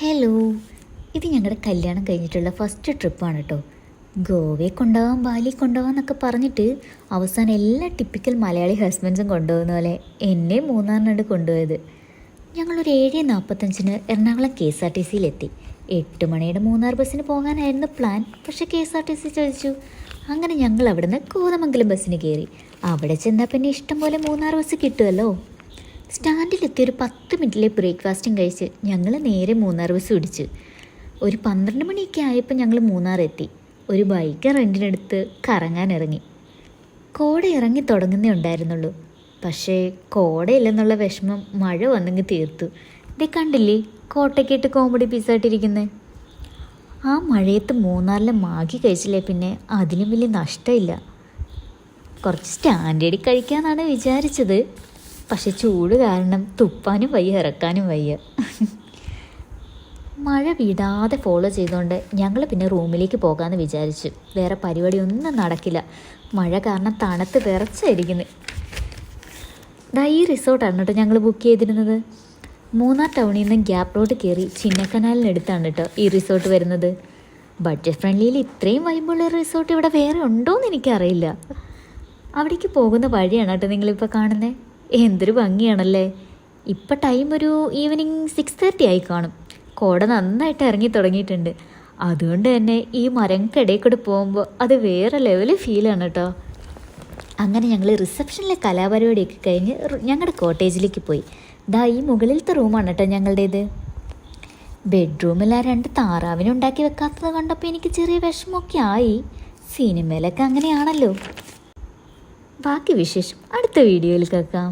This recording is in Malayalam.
ഹലോ, ഇത് ഞങ്ങളുടെ കല്യാണം കഴിഞ്ഞിട്ടുള്ള ഫസ്റ്റ് ട്രിപ്പാണ് കേട്ടോ. ഗോവയെ കൊണ്ടുപോകാം, ബാലി കൊണ്ടുപോകാം എന്നൊക്കെ പറഞ്ഞിട്ട് അവസാനം എല്ലാ ടിപ്പിക്കൽ മലയാളി ഹസ്ബൻഡ്സും കൊണ്ടുപോകുന്ന പോലെ എന്നെ മൂന്നാറിനാണ് കൊണ്ടുപോയത്. ഞങ്ങളൊരു 7:45 എറണാകുളം KSRTCയിലെത്തി. 8 മണിയുടെ മൂന്നാർ ബസ്സിന് പോകാനായിരുന്നു പ്ലാൻ. പക്ഷേ KSRTC ചോദിച്ചു. അങ്ങനെ ഞങ്ങൾ അവിടുന്ന് കോതമംഗലം ബസ്സിന് കയറി. അവിടെ ചെന്നാൽ പിന്നെ ഇഷ്ടം പോലെ മൂന്നാർ ബസ് കിട്ടുമല്ലോ. സ്റ്റാൻഡിലെത്തി ഒരു 10 മിനിറ്റിലെ ബ്രേക്ക്ഫാസ്റ്റും കഴിച്ച് ഞങ്ങൾ നേരെ മൂന്നാർ ബസ് പിടിച്ചു. ഒരു 12 മണിയൊക്കെ ആയപ്പോൾ ഞങ്ങൾ മൂന്നാർ എത്തി. ഒരു ബൈക്ക് റെൻറ്റിനെടുത്ത് കറങ്ങാൻ ഇറങ്ങി. കോട ഇറങ്ങി തുടങ്ങുന്നേ ഉണ്ടായിരുന്നുള്ളൂ. പക്ഷേ കോടയില്ലെന്നുള്ള വിഷമം മഴ വന്നെങ്കിൽ തീർത്തു. ഇതേ കണ്ടില്ലേ കോട്ടയ്ക്കിട്ട് കോമഡി പീസായിട്ടിരിക്കുന്നത്. ആ മഴയത്ത് മൂന്നാറിലെ മാഗി കഴിച്ചില്ലേ പിന്നെ അതിലും വലിയ നഷ്ടമില്ല. കുറച്ച് സ്റ്റാൻഡേർഡിൽ കഴിക്കാമെന്നാണ് വിചാരിച്ചത്. പക്ഷെ ചൂട് കാരണം തുപ്പാനും വയ്യ, ഇറക്കാനും വയ്യ. മഴ വിടാതെ ഫോളോ ചെയ്തുകൊണ്ട് ഞങ്ങൾ പിന്നെ റൂമിലേക്ക് പോകാമെന്ന് വിചാരിച്ചു. വേറെ പരിപാടിയൊന്നും നടക്കില്ല. മഴ കാരണം തണുത്ത് വിറച്ചായിരിക്കുന്നത്. ഈ റിസോർട്ടാണ് കേട്ടോ ഞങ്ങൾ ബുക്ക് ചെയ്തിരുന്നത്. മൂന്നാർ ടൗണിൽ നിന്ന് ഗ്യാപ്പ് റോഡ് കയറി ചിന്നക്കനാലിനടുത്താണ് കേട്ടോ ഈ റിസോർട്ട് വരുന്നത്. ബഡ്ജറ്റ് ഫ്രണ്ട്ലിയിൽ ഇത്രയും വൈബുള്ള റിസോർട്ട് ഇവിടെ വേറെ ഉണ്ടോയെന്ന് എനിക്കറിയില്ല. അവിടേക്ക് പോകുന്ന വഴിയാണ് കേട്ടോ നിങ്ങളിപ്പോൾ കാണുന്നത്. എന്തൊരു ഭംഗിയാണല്ലേ. ഇപ്പം ടൈം ഒരു ഈവനിങ് 6:30 ആയി കാണും. കോട നന്നായിട്ട് ഇറങ്ങി തുടങ്ങിയിട്ടുണ്ട്. അതുകൊണ്ട് തന്നെ ഈ മരങ്ങൾക്കിടയിൽ കൂടെ പോകുമ്പോൾ അത് വേറെ ലെവലിൽ ഫീലാണ് കേട്ടോ. അങ്ങനെ ഞങ്ങൾ റിസപ്ഷനിലെ കലാപരിപാടിയൊക്കെ കഴിഞ്ഞ് ഞങ്ങളുടെ കോട്ടേജിലേക്ക് പോയി. ഈ മുകളിലത്തെ റൂമാണ് കേട്ടോ ഞങ്ങളുടേത്. ബെഡ്റൂമിൽ ആ 2 താറാവിനുണ്ടാക്കി വെക്കാത്തത് കണ്ടപ്പോൾ എനിക്ക് ചെറിയ വിഷമമൊക്കെ ആയി. സിനിമയിലൊക്കെ അങ്ങനെയാണല്ലോ. ബാക്കി വിശേഷം അടുത്ത വീഡിയോയിൽ കേൾക്കാം.